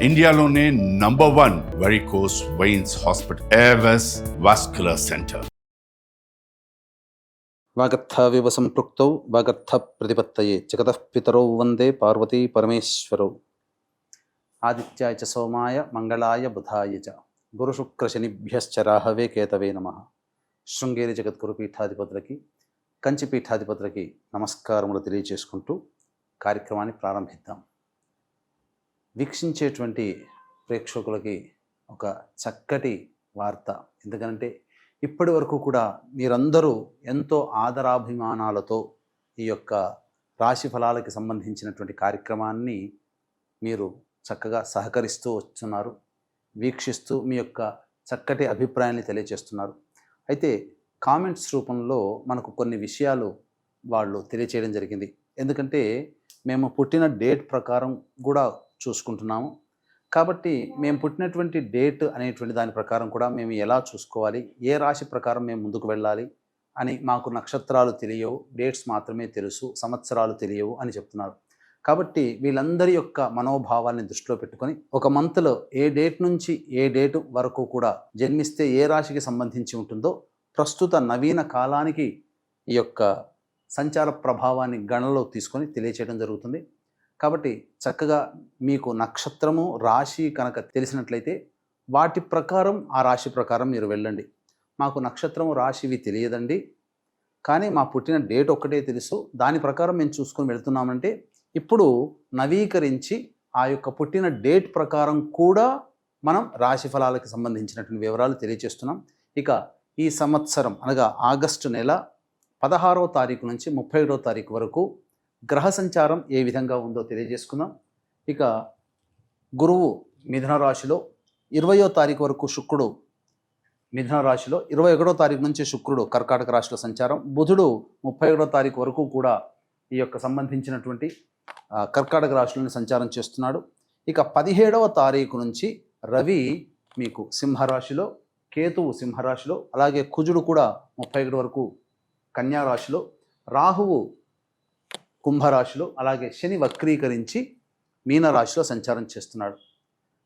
ఇండియాలోనే #1 varicose veins hospital Avis vascular centre. వాగర్థవివ సంపృక్తౌ వాగర్థ ప్రతిపత్తయే జగతః పితరౌ వందే పార్వతీ పరమేశ్వరౌ. ఆదిత్యాయ చ సోమాయ మంగళాయ బుధాయ చ గురుశుక్రశనిభ్యశ్చ రాహవే కేతవే నమః. శృంగేరి జగద్గురు పీఠాధిపతులకి, కంచి పీఠాధిపతులకి నమస్కారములు తెలియజేసుకుంటూ కార్యక్రమాన్ని ప్రారంభిద్దాం. వీక్షించేటువంటి ప్రేక్షకులకి ఒక చక్కటి వార్త. ఎందుకంటే ఇప్పటి వరకు కూడా మీరందరూ ఎంతో ఆదరాభిమానాలతో ఈ యొక్క రాశి ఫలాలకి సంబంధించినటువంటి కార్యక్రమాన్ని మీరు చక్కగా సహకరిస్తూ వస్తున్నారు, వీక్షిస్తూ మీ యొక్క చక్కటి అభిప్రాయాన్ని తెలియజేస్తున్నారు. అయితే కామెంట్స్ రూపంలో మనకు కొన్ని విషయాలు వాళ్ళు తెలియచేయడం జరిగింది. ఎందుకంటే మేము పుట్టిన డేట్ ప్రకారం కూడా చూసుకుంటున్నాము కాబట్టి మేము పుట్టినటువంటి డేట్ అనేటువంటి దాని ప్రకారం కూడా మేము ఎలా చూసుకోవాలి, ఏ రాశి ప్రకారం మేము ముందుకు వెళ్ళాలి అని మాకు నక్షత్రాలు తెలియవు, డేట్స్ మాత్రమే తెలుసు, సంవత్సరాలు తెలియవు అని చెప్తున్నారు. కాబట్టి వీళ్ళందరి యొక్క మనోభావాన్ని దృష్టిలో పెట్టుకొని ఒక మంత్లో ఏ డేట్ నుంచి ఏ డేట్ వరకు కూడా జన్మిస్తే ఏ రాశికి సంబంధించి ఉంటుందో ప్రస్తుత నవీన కాలానికి ఈ యొక్క సంచార ప్రభావాన్ని గణనలో తీసుకొని తెలియచేయడం జరుగుతుంది. కాబట్టి చక్కగా మీకు నక్షత్రము రాశి కనుక తెలిసినట్లయితే వాటి ప్రకారం ఆ రాశి ప్రకారం మీరు వెళ్ళండి. మాకు నక్షత్రము రాశివి తెలియదండి, కానీ మా పుట్టిన డేట్ ఒక్కటే తెలుసు, దాని ప్రకారం మేము చూసుకొని వెళ్తున్నామంటే ఇప్పుడు నవీకరించి ఆ యొక్క పుట్టిన డేట్ ప్రకారం కూడా మనం రాశి ఫలాలకు సంబంధించినటువంటి వివరాలు తెలియజేస్తున్నాం. ఇక ఈ సంవత్సరం అనగా ఆగస్టు నెల 16వ తారీఖు నుంచి 31వ తారీఖు వరకు గ్రహ సంచారం ఏ విధంగా ఉందో తెలియజేసుకుందాం. ఇక గురువు మిథున రాశిలో 20వ తారీఖు వరకు శుక్రుడు మిథున రాశిలో, 21వ తారీఖు నుంచి శుక్రుడు కర్కాటక రాశిలో సంచారం, బుధుడు 31వ తారీఖు వరకు కూడా ఈ యొక్క సంబంధించినటువంటి కర్కాటక రాశిలోని సంచారం చేస్తున్నాడు. ఇక 17వ తారీఖు నుంచి రవి మీకు సింహరాశిలో, కేతువు సింహరాశిలో, అలాగే కుజుడు కూడా 31 వరకు కన్యా రాశిలో, రాహువు కుంభరాశిలో, అలాగే శని వక్రీకరించి మీనరాశిలో సంచారం చేస్తున్నాడు.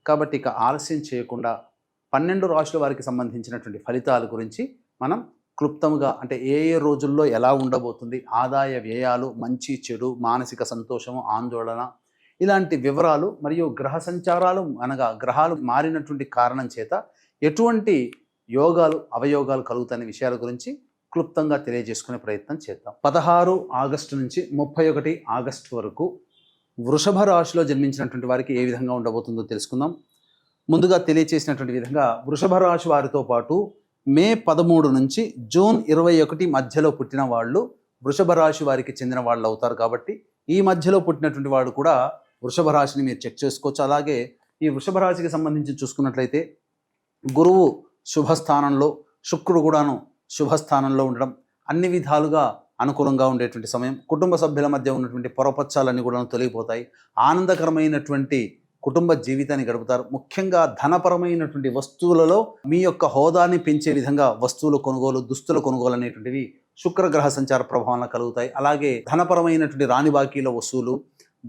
కాబట్టి ఇక ఆలస్యం చేయకుండా 12 రాశుల వారికి సంబంధించినటువంటి ఫలితాల గురించి మనం క్లుప్తంగా, అంటే ఏ ఏ రోజుల్లో ఎలా ఉండబోతుంది, ఆదాయ వ్యయాలు, మంచి చెడు, మానసిక సంతోషము, ఆందోళన, ఇలాంటి వివరాలు మరియు గ్రహ సంచారాలు అనగా గ్రహాలు మారినటువంటి కారణం చేత ఎటువంటి యోగాలు అవయోగాలు కలుగుతాయనే విషయాల గురించి క్లుప్తంగా తెలియజేసుకునే ప్రయత్నం చేద్దాం. 16 ఆగస్టు నుంచి 31 ఆగస్టు వరకు వృషభ రాశిలో జన్మించినటువంటి వారికి ఏ విధంగా ఉండబోతుందో తెలుసుకుందాం. ముందుగా తెలియచేసినటువంటి విధంగా వృషభ రాశి వారితో పాటు మే 13 నుంచి జూన్ 21 మధ్యలో పుట్టిన వాళ్ళు వృషభ రాశి వారికి చెందిన వాళ్ళు అవుతారు. కాబట్టి ఈ మధ్యలో పుట్టినటువంటి వాడు కూడా వృషభ రాశిని మీరు చెక్ చేసుకోవచ్చు. అలాగే ఈ వృషభ రాశికి సంబంధించి చూసుకున్నట్లయితే గురువు శుభస్థానంలో, శుక్రుడు కూడాను శుభస్థానంలో ఉండడం అన్ని విధాలుగా అనుకూలంగా ఉండేటువంటి సమయం. కుటుంబ సభ్యుల మధ్య ఉన్నటువంటి పొరపచ్చాలన్నీ కూడా తొలగిపోతాయి. ఆనందకరమైనటువంటి కుటుంబ జీవితాన్ని గడుపుతారు. ముఖ్యంగా ధనపరమైనటువంటి వస్తువులలో మీ యొక్క హోదాని పెంచే విధంగా వస్తువుల కొనుగోలు, దుస్తుల కొనుగోలు అనేటువంటివి శుక్రగ్రహ సంచార ప్రభావం కలుగుతాయి. అలాగే ధనపరమైనటువంటి రాని బాకీల వసూలు,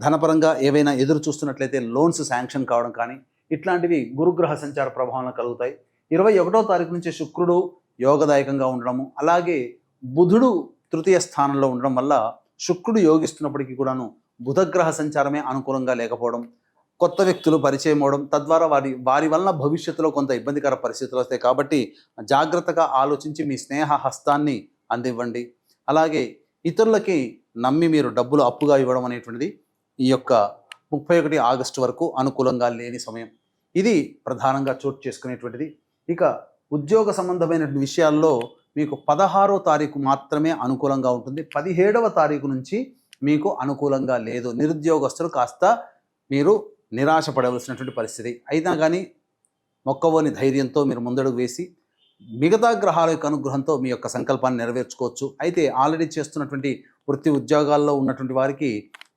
ధనపరంగా ఏవైనా ఎదురు చూస్తున్నట్లయితే లోన్స్ శాంక్షన్ కావడం కానీ ఇట్లాంటివి గురుగ్రహ సంచార ప్రభావం కలుగుతాయి. 21వ తారీఖు నుంచి శుక్రుడు యోగదాయకంగా ఉండడము, అలాగే బుధుడు తృతీయ స్థానంలో ఉండడం వల్ల శుక్రుడు యోగిస్తున్నప్పటికీ కూడాను బుధగ్రహ సంచారమే అనుకూలంగా లేకపోవడం, కొత్త వ్యక్తులు పరిచయం అవడం, తద్వారా వారి వలన భవిష్యత్తులో కొంత ఇబ్బందికర పరిస్థితులు వస్తాయి. కాబట్టి జాగ్రత్తగా ఆలోచించి మీ స్నేహ హస్తాన్ని అందివ్వండి. అలాగే ఇతరులకి నమ్మి మీరు డబ్బులు అప్పుగా ఇవ్వడం అనేటువంటిది ఈ యొక్క 31 ఆగస్టు వరకు అనుకూలంగా లేని సమయం. ఇది ప్రధానంగా చోటు చేసుకునేటువంటిది. ఇక ఉద్యోగ సంబంధమైనటువంటి విషయాల్లో మీకు 16వ తారీఖు మాత్రమే అనుకూలంగా ఉంటుంది. 17వ తారీఖు నుంచి మీకు అనుకూలంగా లేదు. నిరుద్యోగస్తులు కాస్త మీరు నిరాశపడవలసినటువంటి పరిస్థితి. అయినా కానీ మొక్కవోని ధైర్యంతో మీరు ముందడుగు వేసి మిగతా గ్రహాల యొక్క అనుగ్రహంతో మీ యొక్క సంకల్పాన్ని నెరవేర్చుకోవచ్చు. అయితే ఆల్రెడీ చేస్తున్నటువంటి వృత్తి ఉద్యోగాల్లో ఉన్నటువంటి వారికి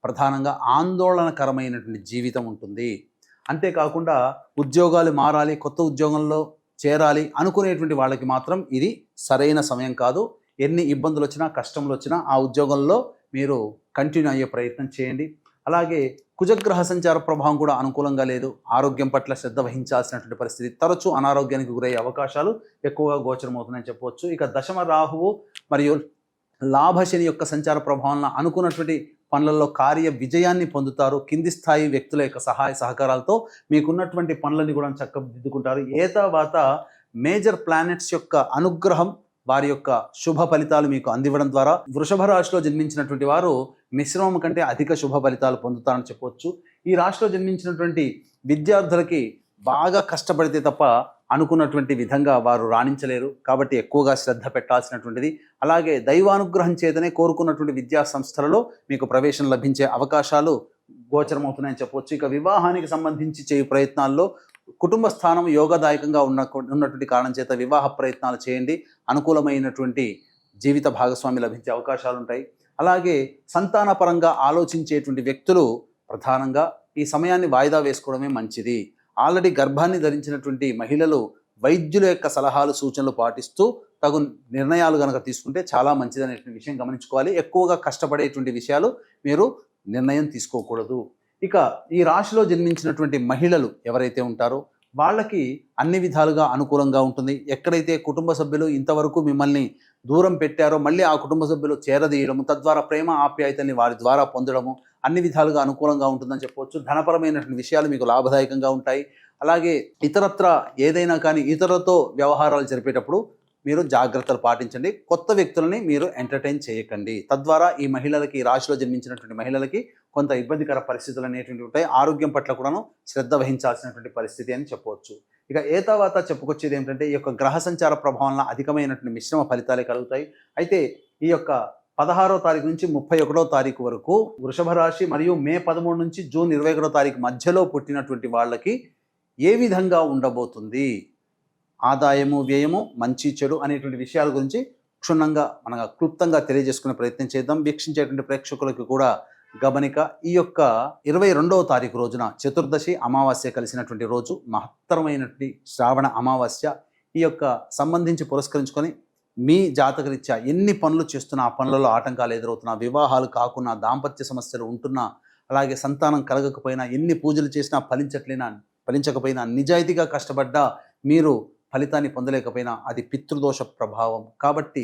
ప్రధానంగా ఆందోళనకరమైనటువంటి జీవితం ఉంటుంది. అంతేకాకుండా ఉద్యోగాలు మారాలి, కొత్త ఉద్యోగంలో చేరాలి అనుకునేటువంటి వాళ్ళకి మాత్రం ఇది సరైన సమయం కాదు. ఎన్ని ఇబ్బందులు వచ్చినా, కష్టములు వచ్చినా ఆ ఉద్యోగంలో మీరు కంటిన్యూ అయ్యే ప్రయత్నం చేయండి. అలాగే కుజగ్రహ సంచార ప్రభావం కూడా అనుకూలంగా లేదు. ఆరోగ్యం పట్ల శ్రద్ధ వహించాల్సినటువంటి పరిస్థితి, తరచూ అనారోగ్యానికి గురయ్యే అవకాశాలు ఎక్కువగా గోచరమవుతున్నాయని చెప్పవచ్చు. ఇక దశమ రాహువు మరియు లాభశని యొక్క సంచార ప్రభావం అనుకున్నటువంటి పనులలో కార్య విజయాన్ని పొందుతారు. కింది స్థాయి వ్యక్తుల యొక్క సహాయ సహకారాలతో మీకున్నటువంటి పనులని కూడా చక్కదిద్దుకుంటారు. తర్వాత మేజర్ ప్లానెట్స్ యొక్క అనుగ్రహం, వారి యొక్క శుభ ఫలితాలు మీకు అందివ్వడం ద్వారా వృషభ రాశిలో జన్మించినటువంటి వారు మిశ్రమం కంటే అధిక శుభ ఫలితాలు పొందుతారని చెప్పవచ్చు. ఈ రాశిలో జన్మించినటువంటి విద్యార్థులకి బాగా కష్టపడితే తప్ప అనుకున్నటువంటి విధంగా వారు రాణించలేరు. కాబట్టి ఎక్కువగా శ్రద్ధ పెట్టాల్సినటువంటిది. అలాగే దైవానుగ్రహం చేతనే కోరుకున్నటువంటి విద్యా సంస్థలలో మీకు ప్రవేశం లభించే అవకాశాలు గోచరమవుతున్నాయని చెప్పవచ్చు. ఇక వివాహానికి సంబంధించి చేయు ప్రయత్నాల్లో కుటుంబ స్థానం యోగదాయకంగా ఉన్నటువంటి కారణం చేత వివాహ ప్రయత్నాలు చేయండి. అనుకూలమైనటువంటి జీవిత భాగస్వామి లభించే అవకాశాలు ఉంటాయి. అలాగే సంతానపరంగా ఆలోచించేటువంటి వ్యక్తులు ప్రధానంగా ఈ సమయాన్ని వాయిదా వేసుకోవడమే మంచిది. ఆల్రెడీ గర్భాన్ని ధరించినటువంటి మహిళలు వైద్యుల యొక్క సలహాలు సూచనలు పాటిస్తూ తగు నిర్ణయాలు కనుక తీసుకుంటే చాలా మంచిది అనేటువంటి విషయం గమనించుకోవాలి. ఎక్కువగా కష్టపడేటువంటి విషయాలు మీరు నిర్ణయం తీసుకోకూడదు. ఇక ఈ రాశిలో జన్మించినటువంటి మహిళలు ఎవరైతే ఉంటారో వాళ్ళకి అన్ని విధాలుగా అనుకూలంగా ఉంటుంది. ఎక్కడైతే కుటుంబ సభ్యులు ఇంతవరకు మిమ్మల్ని దూరం పెట్టారో మళ్ళీ ఆ కుటుంబ సభ్యులు చేరదీయడము, తద్వారా ప్రేమ ఆప్యాయతల్ని వారి ద్వారా పొందడము అన్ని విధాలుగా అనుకూలంగా ఉంటుందని చెప్పవచ్చు. ధనపరమైనటువంటి విషయాలు మీకు లాభదాయకంగా ఉంటాయి. అలాగే ఇతరత్ర ఏదైనా కానీ ఇతరులతో వ్యవహారాలు జరిపేటప్పుడు మీరు జాగ్రత్తలు పాటించండి. కొత్త వ్యక్తులని మీరు ఎంటర్టైన్ చేయకండి. తద్వారా ఈ మహిళలకి, ఈ రాశిలో జన్మించినటువంటి మహిళలకి కొంత ఇబ్బందికర పరిస్థితులు అనేటువంటివి ఉంటాయి. ఆరోగ్యం పట్ల కూడాను శ్రద్ధ వహించాల్సినటువంటి పరిస్థితి అని చెప్పవచ్చు. ఇక తర్వాత చెప్పుకొచ్చేది ఏమిటంటే ఈ యొక్క గ్రహ సంచార ప్రభావం అధికమైనటువంటి మిశ్రమ ఫలితాలే కలుగుతాయి. అయితే ఈ యొక్క 16వ తారీఖు నుంచి 31వ తారీఖు వరకు వృషభ రాశి మరియు మే 13 నుంచి జూన్ 21వ తారీఖు మధ్యలో పుట్టినటువంటి వాళ్ళకి ఏ విధంగా ఉండబోతుంది, ఆదాయము వ్యయము మంచి చెడు అనేటువంటి విషయాల గురించి క్షుణ్ణంగా మనగా క్లుప్తంగా తెలియజేసుకునే ప్రయత్నం చేద్దాం. వీక్షించేటువంటి ప్రేక్షకులకు కూడా గమనిక, ఈ యొక్క 22వ తారీఖు రోజున చతుర్దశి అమావాస్య కలిసినటువంటి రోజు, మహత్తరమైనటువంటి శ్రావణ అమావాస్య. ఈ యొక్క సంబంధించి పురస్కరించుకొని మీ జాతకరీత్యా ఎన్ని పనులు చేస్తున్నా ఆ పనులలో ఆటంకాలు ఎదురవుతున్నా, వివాహాలు కాకున్నా, దాంపత్య సమస్యలు ఉంటున్నా, అలాగే సంతానం కలగకపోయినా, ఎన్ని పూజలు చేసినా ఫలించకపోయినా, నిజాయితీగా కష్టపడ్డా మీరు ఫలితాన్ని పొందలేకపోయినా అది పితృదోష ప్రభావం. కాబట్టి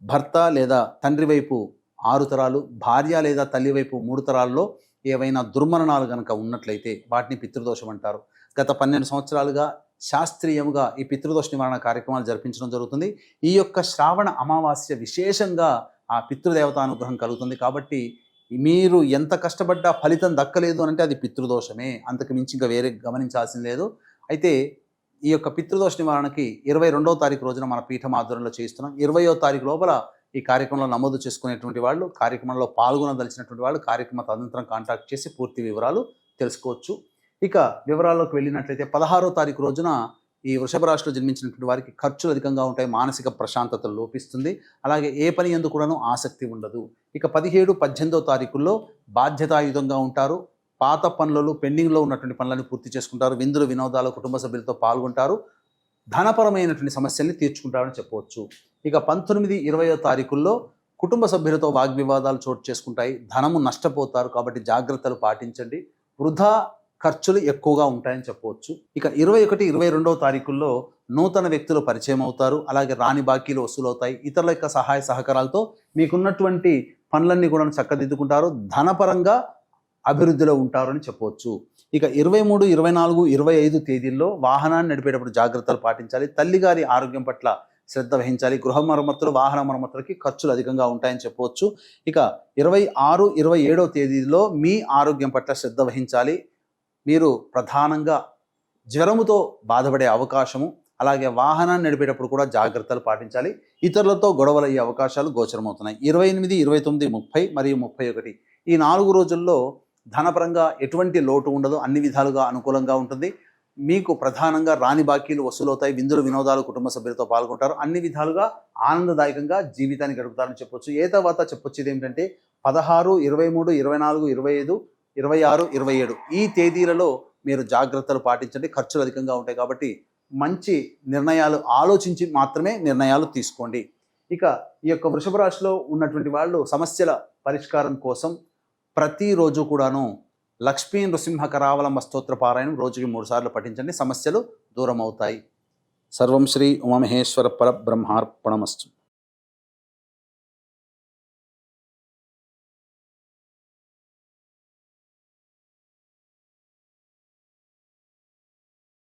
భర్త లేదా తండ్రి వైపు 6 తరాలు, భార్య లేదా తల్లి వైపు 3 తరాల్లో ఏవైనా దుర్మరణాలు కనుక ఉన్నట్లయితే వాటిని పితృదోషం అంటారు. గత 12 సంవత్సరాలుగా శాస్త్రీయంగా ఈ పితృదోష నివారణ కార్యక్రమాలు జరిపించడం జరుగుతుంది. ఈ యొక్క శ్రావణ అమావాస్య విశేషంగా ఆ పితృదేవతానుగ్రహం కలుగుతుంది. కాబట్టి మీరు ఎంత కష్టపడ్డా ఫలితం దక్కలేదు అంటే అది పితృదోషమే, అంతకు మించి ఇంకా వేరే గమనించాల్సింది లేదు. అయితే ఈ యొక్క పితృదోష నివారణకి 22వ తారీఖు రోజున మన పీఠం ఆధ్వర్యంలో చేస్తున్నాం. 20వ తారీఖు లోపల ఈ కార్యక్రమంలో నమోదు చేసుకునేటువంటి వాళ్ళు, కార్యక్రమంలో పాల్గొనదలిచినటువంటి వాళ్ళు కార్యక్రమ తదనంతరం కాంటాక్ట్ చేసి పూర్తి వివరాలు తెలుసుకోవచ్చు. ఇక వివరాల్లోకి వెళ్ళినట్లయితే 16వ తారీఖు రోజున ఈ వృషభ రాశిలో జన్మించినటువంటి వారికి ఖర్చులు అధికంగా ఉంటాయి, మానసిక ప్రశాంతత లోపిస్తుంది, అలాగే ఏ పని యందు కూడాను ఆసక్తి ఉండదు. ఇక 17, 18వ తారీఖుల్లో బాధ్యతాయుతంగా ఉంటారు. పాత పనులలో పెండింగ్లో ఉన్నటువంటి పనులను పూర్తి చేసుకుంటారు. విందులు వినోదాలు కుటుంబ సభ్యులతో పాల్గొంటారు. ధనపరమైనటువంటి సమస్యల్ని తీర్చుకుంటారని చెప్పవచ్చు. ఇక 19, 20వ తారీఖుల్లో కుటుంబ సభ్యులతో వాగ్వివాదాలు చోటు చేసుకుంటాయి. ధనము నష్టపోతారు. కాబట్టి జాగ్రత్తలు పాటించండి. వృధా ఖర్చులు ఎక్కువగా ఉంటాయని చెప్పవచ్చు. ఇక 21, 22వ తారీఖుల్లో నూతన వ్యక్తులు పరిచయం అవుతారు. అలాగే రాని బాకీలు వసూలవుతాయి. ఇతరుల యొక్క సహాయ సహకారాలతో మీకున్నటువంటి పనులన్నీ కూడా చక్కదిద్దుకుంటారు. ధనపరంగా అభివృద్ధిలో ఉంటారు అని చెప్పవచ్చు. ఇక 23, 24, 25 తేదీల్లో వాహనాన్ని నడిపేటప్పుడు జాగ్రత్తలు పాటించాలి. తల్లిగారి ఆరోగ్యం పట్ల శ్రద్ధ వహించాలి. గృహ మరమ్మతులు, వాహన మరమ్మతులకి ఖర్చులు అధికంగా ఉంటాయని చెప్పవచ్చు. ఇక 26, 27వ తేదీలో మీ ఆరోగ్యం పట్ల శ్రద్ధ వహించాలి. మీరు ప్రధానంగా జ్వరముతో బాధపడే అవకాశము, అలాగే వాహనాన్ని నడిపేటప్పుడు కూడా జాగ్రత్తలు పాటించాలి. ఇతరులతో గొడవలు అయ్యే అవకాశాలు గోచరమవుతున్నాయి. 28, 29, 30 మరియు 31 ఈ 4 రోజుల్లో ధనపరంగా ఎటువంటి లోటు ఉండదు. అన్ని విధాలుగా అనుకూలంగా ఉంటుంది. మీకు ప్రధానంగా రాని బాకీలు వసూలవుతాయి. విందులు వినోదాలు కుటుంబ సభ్యులతో పాల్గొంటారు. అన్ని విధాలుగా ఆనందదాయకంగా జీవితాన్ని గడుపుతారని చెప్పొచ్చు. తర్వాత చెప్పొచ్చేది ఏమిటంటే 16, 23, 24, 25, 26, 27 ఈ తేదీలలో మీరు జాగ్రత్తలు పాటించండి. ఖర్చులు అధికంగా ఉంటాయి కాబట్టి మంచి నిర్ణయాలు ఆలోచించి మాత్రమే నిర్ణయాలు తీసుకోండి. ఇక ఈ యొక్క వృషభ రాశిలో ఉన్నటువంటి వాళ్ళు సమస్యల పరిష్కారం కోసం ప్రతిరోజు కూడాను లక్ష్మీ నృసింహ కరావలంబ స్తోత్ర పారాయణం రోజుకి 3 సార్లు పఠించండి, సమస్యలు దూరం అవుతాయి. సర్వం శ్రీ ఉమామహేశ్వర పరబ్రహ్మార్పణమస్తు.